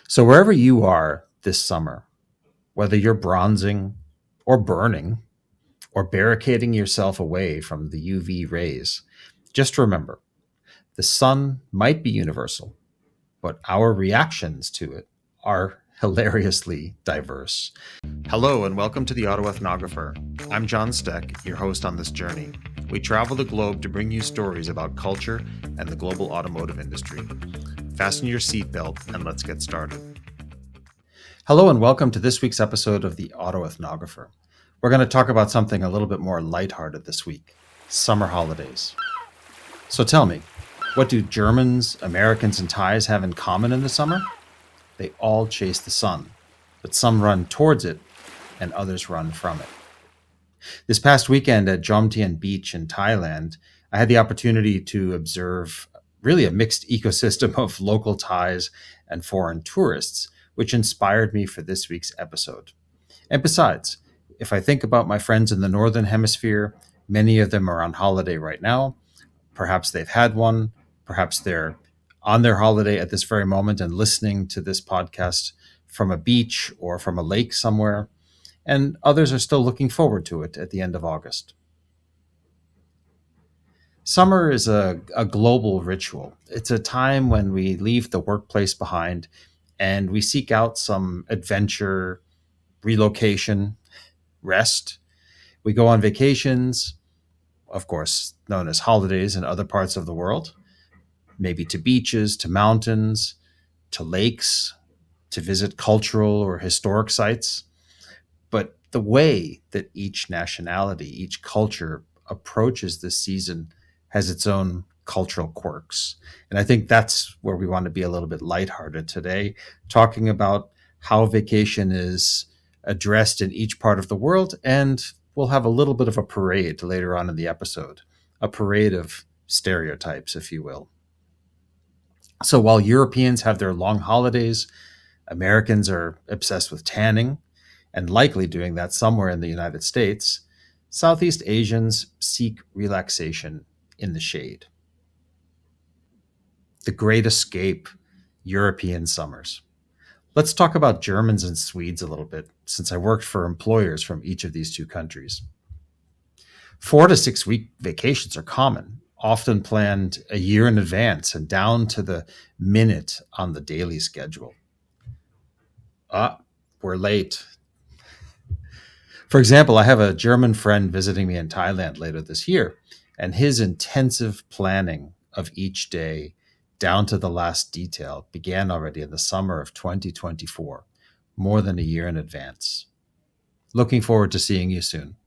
So, wherever you are this summer, whether you're bronzing or burning or barricading yourself away from the UV rays, just remember the sun might be universal, but our reactions to it are hilariously diverse. Hello, and welcome to the Auto Ethnographer. I'm John Stech, your host on this journey. We travel the globe to bring you stories about culture and the global automotive industry. Fasten your seatbelt and let's get started. Hello, and welcome to this week's episode of the Auto Ethnographer. We're going to talk about something a little bit more lighthearted this week: summer holidays. So tell me, what do Germans, Americans, and Thais have in common in the summer? They all chase the sun, but some run towards it and others run from it. This past weekend at Jomtien Beach in Thailand, I had the opportunity to observe really a mixed ecosystem of local Thais and foreign tourists, which inspired me for this week's episode. And besides, if I think about my friends in the Northern Hemisphere, many of them are on holiday right now. Perhaps they've had one. Perhaps they're on their holiday at this very moment and listening to this podcast from a beach or from a lake somewhere. And others are still looking forward to it at the end of August. Summer is a global ritual. It's a time when we leave the workplace behind and we seek out some adventure, relocation, rest. We go on vacations, of course, known as holidays in other parts of the world, maybe to beaches, to mountains, to lakes, to visit cultural or historic sites. But the way that each nationality, each culture approaches this season has its own cultural quirks. And I think that's where we want to be a little bit lighthearted today, talking about how vacation is addressed in each part of the world. And we'll have a little bit of a parade later on in the episode, a parade of stereotypes, if you will. So while Europeans have their long holidays, Americans are obsessed with tanning and likely doing that somewhere in the United States, Southeast Asians seek relaxation in the shade. The Great Escape, European summers. Let's talk about Germans and Swedes a little bit, since I worked for employers from each of these two countries. 4 to 6 week vacations are common, often planned a year in advance and down to the minute on the daily schedule. We're late. For example, I have a German friend visiting me in Thailand later this year, and his intensive planning of each day down to the last detail began already in the summer of 2024, more than a year in advance. Looking forward to seeing you soon.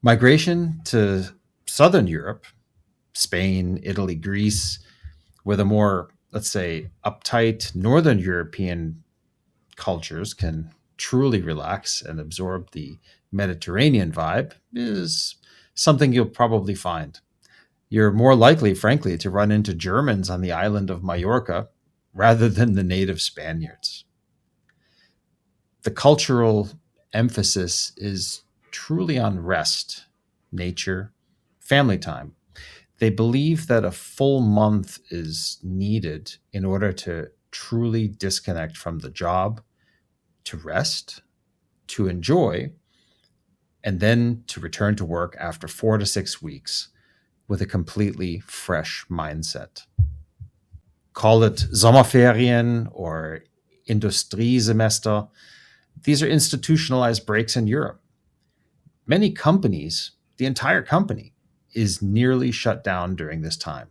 Migration to Southern Europe, Spain, Italy, Greece, where the more, let's say, uptight Northern European cultures can truly relax and absorb the Mediterranean vibe, is something you'll probably find. You're more likely, frankly, to run into Germans on the island of Mallorca rather than the native Spaniards. The cultural emphasis is truly on rest, nature, family time. They believe that a full month is needed in order to truly disconnect from the job, to rest, to enjoy, and then to return to work after 4 to 6 weeks with a completely fresh mindset. Call it Sommerferien or Industriesemester. These are institutionalized breaks in Europe. Many companies, the entire company, is nearly shut down during this time.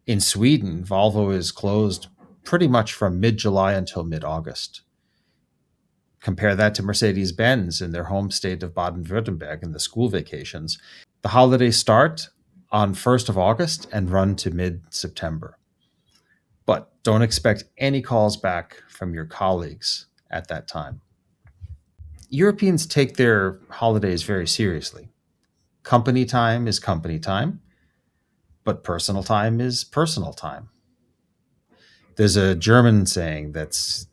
In Sweden, Volvo is closed pretty much from mid-July until mid-August. Compare that to Mercedes-Benz in their home state of Baden-Württemberg in the school vacations. The holidays start on 1st of August and run to mid-September. But don't expect any calls back from your colleagues at that time. Europeans take their holidays very seriously. Company time is company time, but personal time is personal time. There's a German saying that's,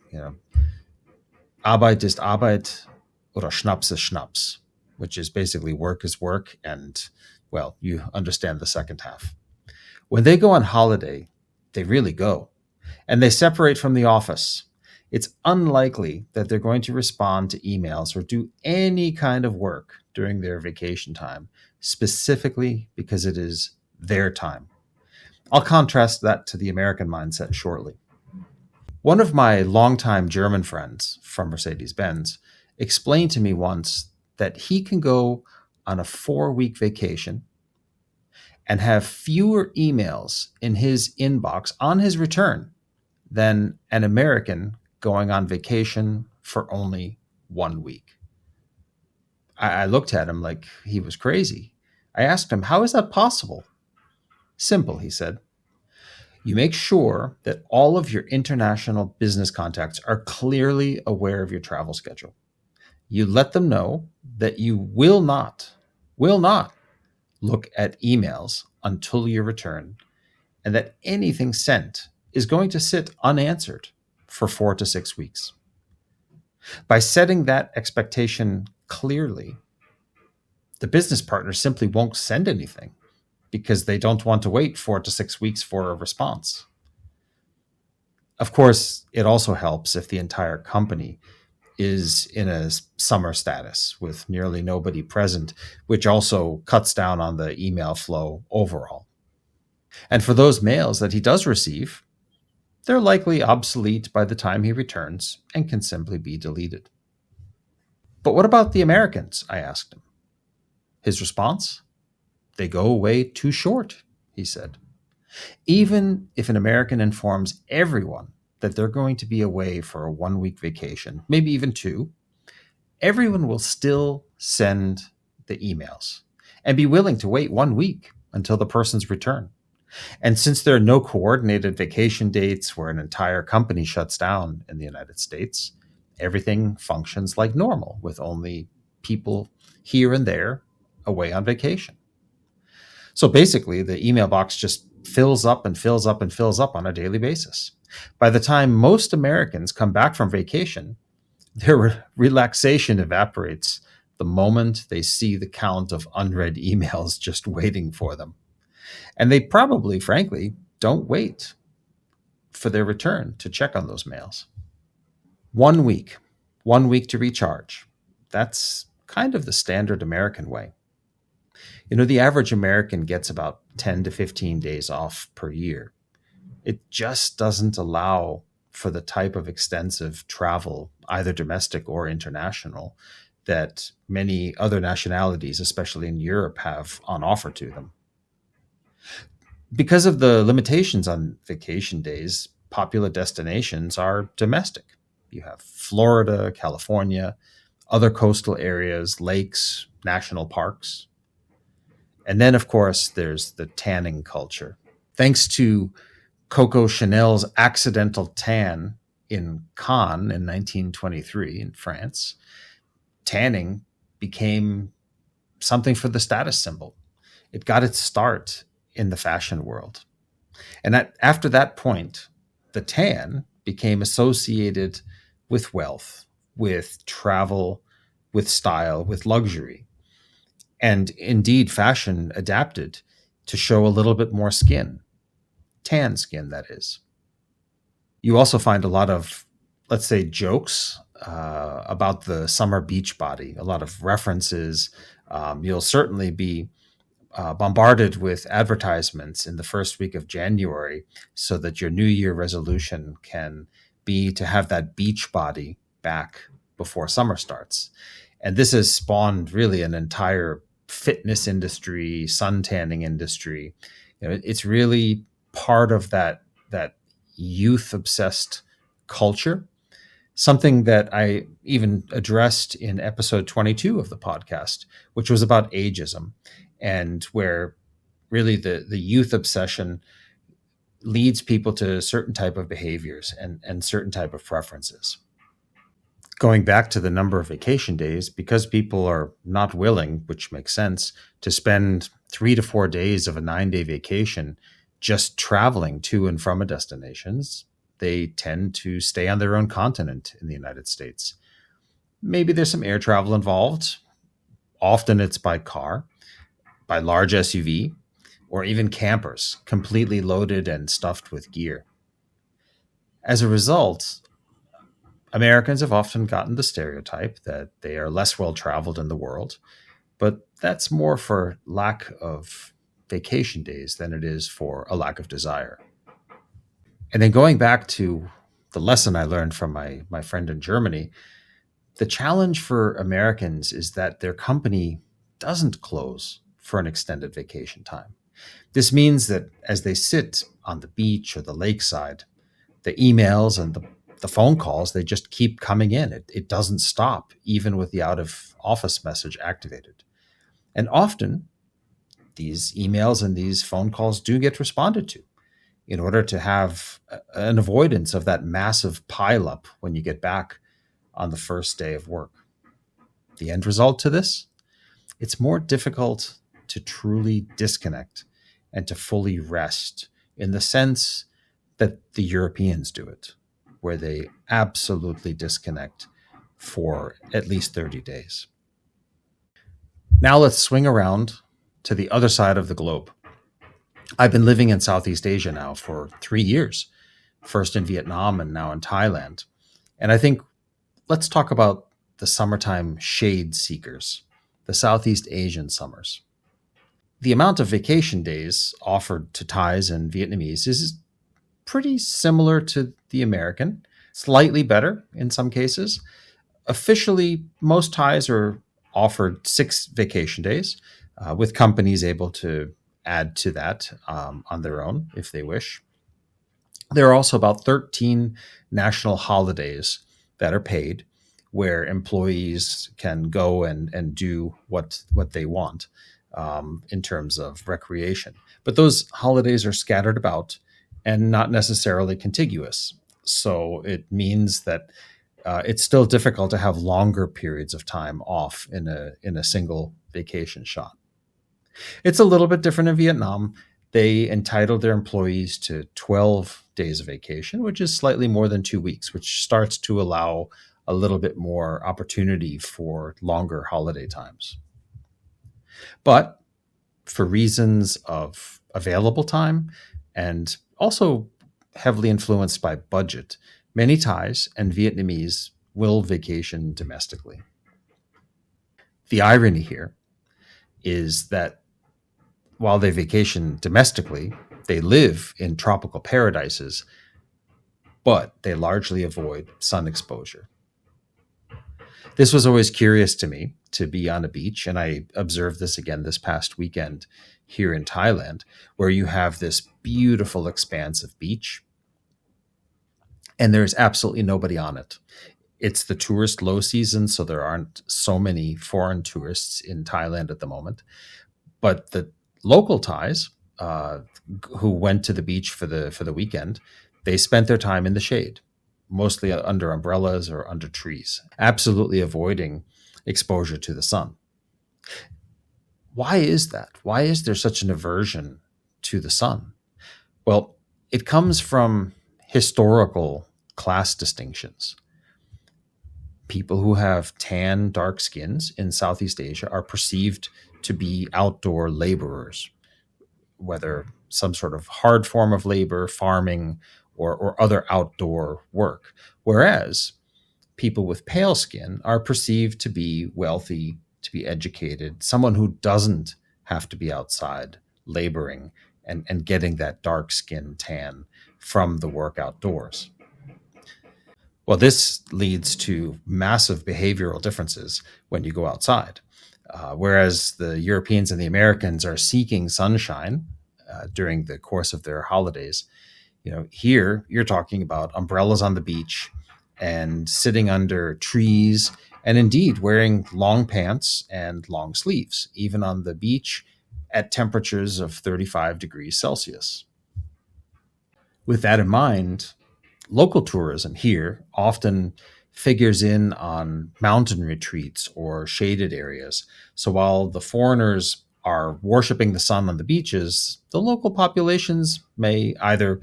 Arbeit ist Arbeit oder Schnaps ist Schnaps, which is basically work is work, and, well, you understand the second half. When they go on holiday, they really go. and they separate from the office. It's unlikely that they're going to respond to emails or do any kind of work during their vacation time, specifically because it is their time. I'll contrast that to the American mindset shortly. One of my longtime German friends from Mercedes-Benz explained to me once that he can go on a 4-week vacation and have fewer emails in his inbox on his return than an American going on vacation for only 1 week. I looked at him like he was crazy. I asked him, how is that possible? Simple, he said. You make sure that all of your international business contacts are clearly aware of your travel schedule. You let them know that you will not look at emails until your return, and that anything sent is going to sit unanswered for 4 to 6 weeks. By setting that expectation clearly, the business partner simply won't send anything because they don't want to wait 4 to 6 weeks for a response. Of course, it also helps if the entire company is in a summer status with nearly nobody present, which also cuts down on the email flow overall. And for those mails that he does receive, they're likely obsolete by the time he returns and can simply be deleted. But what about the Americans? I asked him. His response? They go away too short, he said. Even if an American informs everyone that they're going to be away for a 1-week vacation, maybe even 2, everyone will still send the emails and be willing to wait 1 week until the person's return. And since there are no coordinated vacation dates where an entire company shuts down in the United States, everything functions like normal with only people here and there away on vacation. So basically, the email box just fills up and fills up and fills up on a daily basis. By the time most Americans come back from vacation, their relaxation evaporates the moment they see the count of unread emails just waiting for them. And they probably, frankly, don't wait for their return to check on those mails. 1 week to recharge. That's kind of the standard American way. The average American gets about 10 to 15 days off per year. It just doesn't allow for the type of extensive travel, either domestic or international, that many other nationalities, especially in Europe, have on offer to them. Because of the limitations on vacation days, popular destinations are domestic. You have Florida, California, other coastal areas, lakes, national parks. And then, of course, there's the tanning culture. Thanks to Coco Chanel's accidental tan in Cannes in 1923 in France, tanning became something for the status symbol. It got its start in the fashion world. And after that point, the tan became associated with wealth, with travel, with style, with luxury. And indeed, fashion adapted to show a little bit more skin, tan skin, that is. You also find a lot of, let's say, jokes about the summer beach body, a lot of references. You'll certainly be bombarded with advertisements in the first week of January so that your New Year resolution can be to have that beach body back before summer starts. And this has spawned really an entire fitness industry, sun tanning industry. It's really part of that youth obsessed culture, something that I even addressed in episode 22 of the podcast, which was about ageism, and where really the youth obsession leads people to certain type of behaviors and certain type of preferences. Going back to the number of vacation days, because people are not willing, which makes sense, to spend 3 to 4 days of a 9-day vacation just traveling to and from a destination, they tend to stay on their own continent in the United States. Maybe there's some air travel involved. Often it's by car, by large SUV, or even campers, completely loaded and stuffed with gear. As a result, Americans have often gotten the stereotype that they are less well traveled in the world, but that's more for lack of vacation days than it is for a lack of desire. And then going back to the lesson I learned from my friend in Germany, the challenge for Americans is that their company doesn't close for an extended vacation time. This means that as they sit on the beach or the lakeside, the emails and the phone calls, they just keep coming in. It doesn't stop, even with the out of office message activated. And often these emails and these phone calls do get responded to in order to have an avoidance of that massive pileup when you get back on the first day of work. The end result to this? It's more difficult to truly disconnect and to fully rest in the sense that the Europeans do it, where they absolutely disconnect for at least 30 days. Now let's swing around to the other side of the globe. I've been living in Southeast Asia now for 3 years, first in Vietnam and now in Thailand. And I think let's talk about the summertime shade seekers, the Southeast Asian summers. The amount of vacation days offered to Thais and Vietnamese is pretty similar to the American, slightly better in some cases. Officially, most Thais are offered 6 vacation days, with companies able to add to that on their own if they wish. There are also about 13 national holidays that are paid where employees can go and do what they want in terms of recreation. But those holidays are scattered about and not necessarily contiguous. So it means that it's still difficult to have longer periods of time off in a single vacation shot. It's a little bit different in Vietnam. They entitled their employees to 12 days of vacation, which is slightly more than 2 weeks, which starts to allow a little bit more opportunity for longer holiday times. But for reasons of available time and also heavily influenced by budget, many Thais and Vietnamese will vacation domestically. The irony here is that while they vacation domestically, they live in tropical paradises, but they largely avoid sun exposure. This was always curious to me, to be on a beach, and I observed this again this past weekend here in Thailand, where you have this beautiful expanse of beach, and there's absolutely nobody on it. It's the tourist low season, so there aren't so many foreign tourists in Thailand at the moment. But the local Thais who went to the beach for the weekend, they spent their time in the shade, mostly under umbrellas or under trees, absolutely avoiding exposure to the sun. Why is that? Why is there such an aversion to the sun? Well, it comes from historical class distinctions. People who have tan, dark skins in Southeast Asia are perceived to be outdoor laborers, whether some sort of hard form of labor, farming, or other outdoor work. Whereas people with pale skin are perceived to be wealthy, to be educated, someone who doesn't have to be outside laboring and getting that dark skin tan from the work outdoors. Well, this leads to massive behavioral differences when you go outside. Whereas the Europeans and the Americans are seeking sunshine during the course of their holidays, here you're talking about umbrellas on the beach and sitting under trees, and indeed wearing long pants and long sleeves, even on the beach at temperatures of 35 degrees Celsius. With that in mind, local tourism here often figures in on mountain retreats or shaded areas. So while the foreigners are worshiping the sun on the beaches, the local populations may either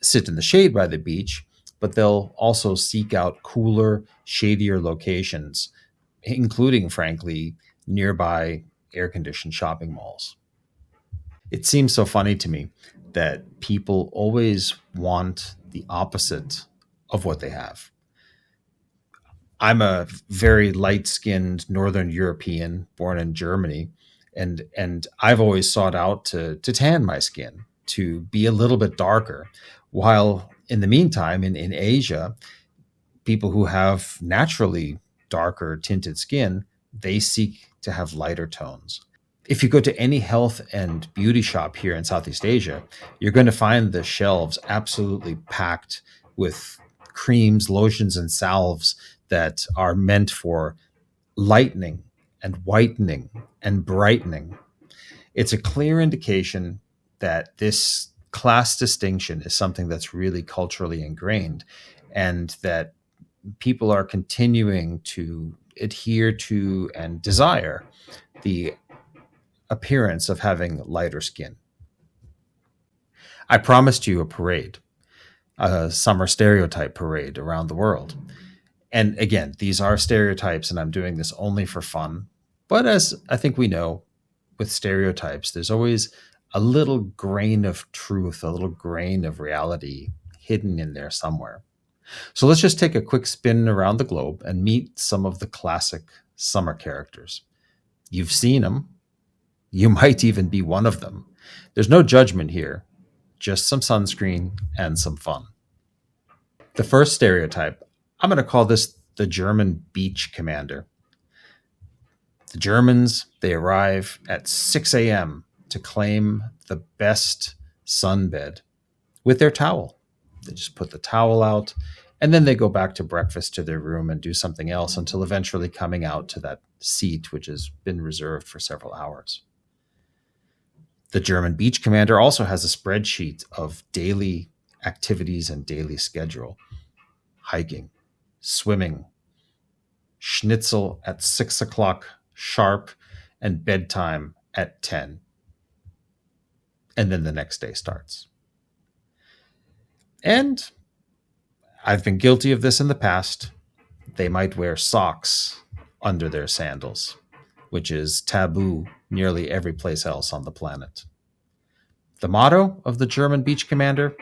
sit in the shade by the beach, but they'll also seek out cooler, shadier locations, including, frankly, nearby air-conditioned shopping malls. It seems so funny to me that people always want the opposite of what they have. I'm a very light-skinned Northern European born in Germany, and I've always sought out to tan my skin, to be a little bit darker. While in the meantime, in Asia, people who have naturally darker tinted skin, they seek to have lighter tones. If you go to any health and beauty shop here in Southeast Asia, you're going to find the shelves absolutely packed with creams, lotions, and salves that are meant for lightening and whitening and brightening. It's a clear indication that this class distinction is something that's really culturally ingrained, and that people are continuing to adhere to and desire the appearance of having lighter skin. I promised you a parade, a summer stereotype parade around the world. And again, these are stereotypes, and I'm doing this only for fun. But as I think we know, with stereotypes, there's always a little grain of truth, a little grain of reality hidden in there somewhere. So let's just take a quick spin around the globe and meet some of the classic summer characters. You've seen them. You might even be one of them. There's no judgment here, just some sunscreen and some fun. The first stereotype, I'm going to call this the German beach commander. The Germans, they arrive at 6 a.m. to claim the best sunbed with their towel. They just put the towel out, and then they go back to breakfast to their room and do something else until eventually coming out to that seat which has been reserved for several hours. The German beach commander also has a spreadsheet of daily activities and daily schedule. Hiking, swimming, schnitzel at 6 o'clock sharp, and bedtime at 10. And then the next day starts. And I've been guilty of this in the past. They might wear socks under their sandals, which is taboo nearly every place else on the planet. The motto of the German beach commander: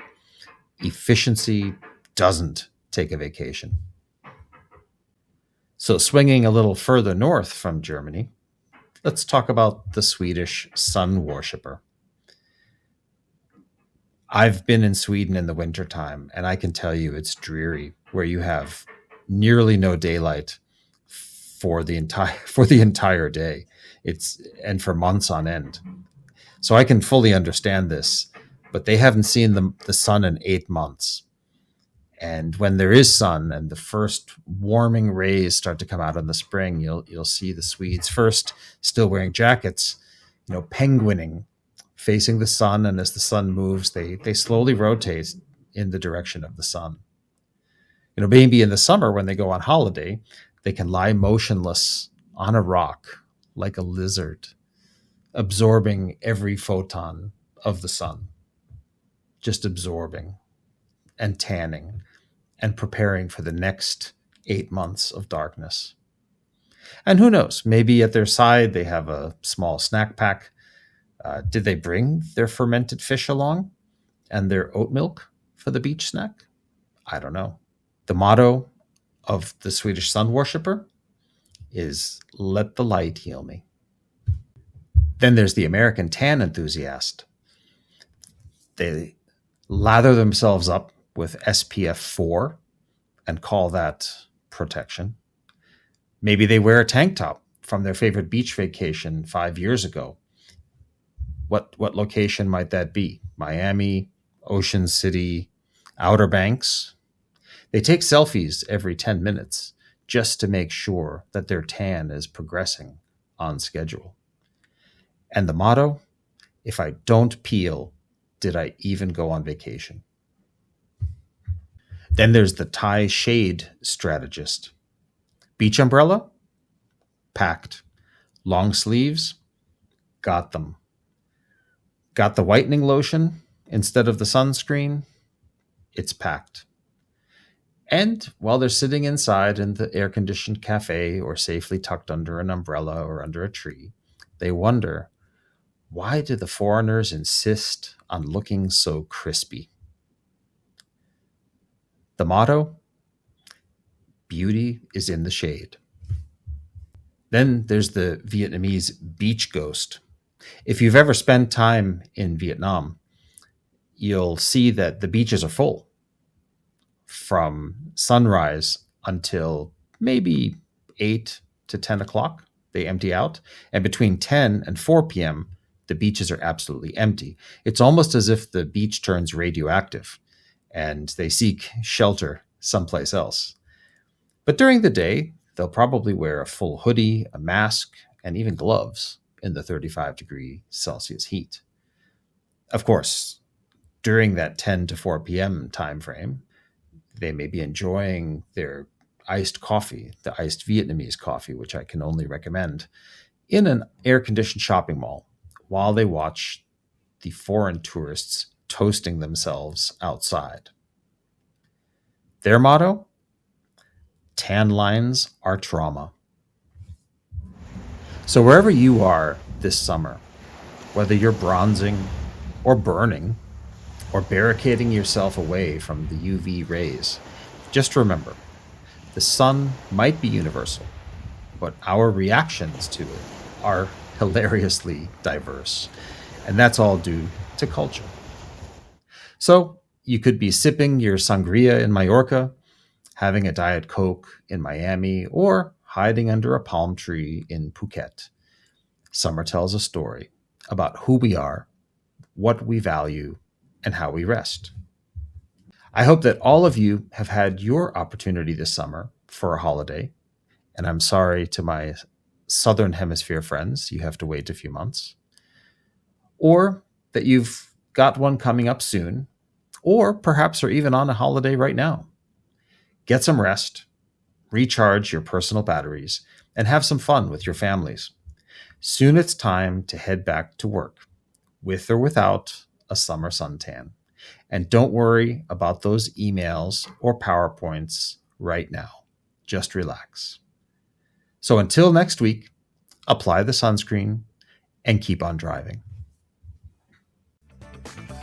efficiency doesn't take a vacation. So swinging a little further north from Germany, let's talk about the Swedish sun worshipper. I've been in Sweden in the wintertime, and I can tell you it's dreary, where you have nearly no daylight for the entire day. And for months on end. So I can fully understand this, but they haven't seen the sun in 8 months. And when there is sun and the first warming rays start to come out in the spring, you'll see the Swedes first still wearing jackets, penguining, facing the sun. And as the sun moves, they slowly rotate in the direction of the sun. Maybe in the summer when they go on holiday, they can lie motionless on a rock like a lizard, absorbing every photon of the sun, just absorbing and tanning and preparing for the next 8 months of darkness. And who knows, maybe at their side they have a small snack pack. Did they bring their fermented fish along and their oat milk for the beach snack? I don't know. The motto of the Swedish sun worshipper is "Let the light heal me." Then there's the American tan enthusiast. They lather themselves up with SPF 4 and call that protection. Maybe they wear a tank top from their favorite beach vacation 5 years ago. What location might that be? Miami, Ocean City, Outer Banks? They take selfies every 10 minutes just to make sure that their tan is progressing on schedule. And the motto: if I don't peel, did I even go on vacation? Then there's the tie shade strategist. Beach umbrella? Packed. Long sleeves? Got them. Got the whitening lotion instead of the sunscreen? It's packed. And while they're sitting inside in the air-conditioned cafe or safely tucked under an umbrella or under a tree, they wonder, why do the foreigners insist on looking so crispy? The motto: beauty is in the shade. Then there's the Vietnamese beach ghost. If you've ever spent time in Vietnam, you'll see that the beaches are full from sunrise until maybe 8 to 10 o'clock. They empty out. And between 10 and 4 p.m., the beaches are absolutely empty. It's almost as if the beach turns radioactive and they seek shelter someplace else. But during the day, they'll probably wear a full hoodie, a mask, and even gloves in the 35-degree-Celsius heat. Of course, during that 10 to 4 p.m. time frame, they may be enjoying their iced coffee, the iced Vietnamese coffee, which I can only recommend, in an air-conditioned shopping mall while they watch the foreign tourists toasting themselves outside. Their motto: tan lines are trauma. So wherever you are this summer, whether you're bronzing or burning or barricading yourself away from the UV rays, just remember, the sun might be universal, but our reactions to it are hilariously diverse. And that's all due to culture. So you could be sipping your sangria in Mallorca, having a Diet Coke in Miami, or hiding under a palm tree in Phuket. Summer tells a story about who we are, what we value, and how we rest. I hope that all of you have had your opportunity this summer for a holiday, and I'm sorry to my Southern Hemisphere friends, you have to wait a few months, or that you've got one coming up soon, or perhaps are even on a holiday right now. Get some rest, recharge your personal batteries, and have some fun with your families. Soon it's time to head back to work, with or without a summer suntan. And don't worry about those emails or PowerPoints right now. Just relax. So until next week, apply the sunscreen and keep on driving.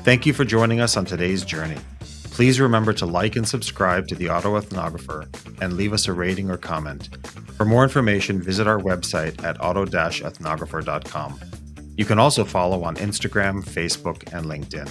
Thank you for joining us on today's journey. Please remember to like and subscribe to the Auto Ethnographer and leave us a rating or comment. For more information, visit our website at auto-ethnographer.com. You can also follow on Instagram, Facebook, and LinkedIn.